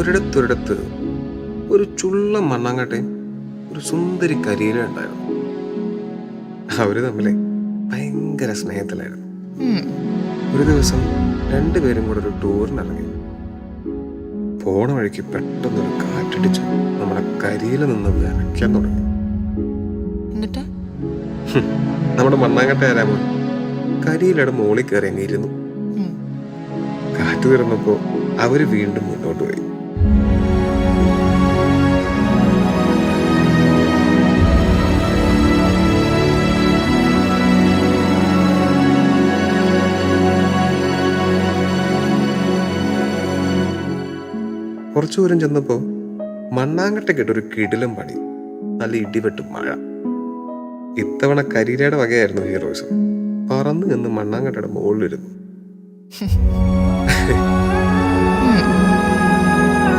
ഒരിടത്തൊരിടത്ത് ഒരു ചുള്ള മണ്ണാങ്കട്ടയും ഒരു സുന്ദരി കരിയില ഉണ്ടായിരുന്നു. അവര് തമ്മിലെ ഭയങ്കര സ്നേഹത്തിലായിരുന്നു. ഉം. ഒരു ദിവസം രണ്ടുപേരും കൂടെ ഒരു ടൂറിനിറങ്ങി. പോണ വഴിക്ക് പെട്ടെന്നൊരു കാറ്റടിച്ച് നമ്മുടെ കരിയില നിന്ന് വിറയ്ക്കാൻ തുടങ്ങി. എന്നിട്ട് നമ്മുടെ മണ്ണാങ്കട്ട ആരാമോ കരിയിലയുടെ മോളിൽ കയറി അങ്ങ് ഇരുന്നു. ഉം. കാറ്റ് തീർന്നപ്പോ അവര് വീണ്ടും മുന്നോട്ട് പോയി. കുറച്ചു ദൂരം ചെന്നപ്പോ മണ്ണാങ്കട്ടയ്ക്കിട്ടൊരു കിടിലം പണി. നല്ല ഇടിവെട്ടും മഴ. ഇത്തവണ കരിയിലയുടെ വകയായിരുന്നു ഹീറോയിസം. പറന്നു നിന്ന് മണ്ണാങ്കട്ടയുടെ മുകളിലിരുന്നു. ഉം.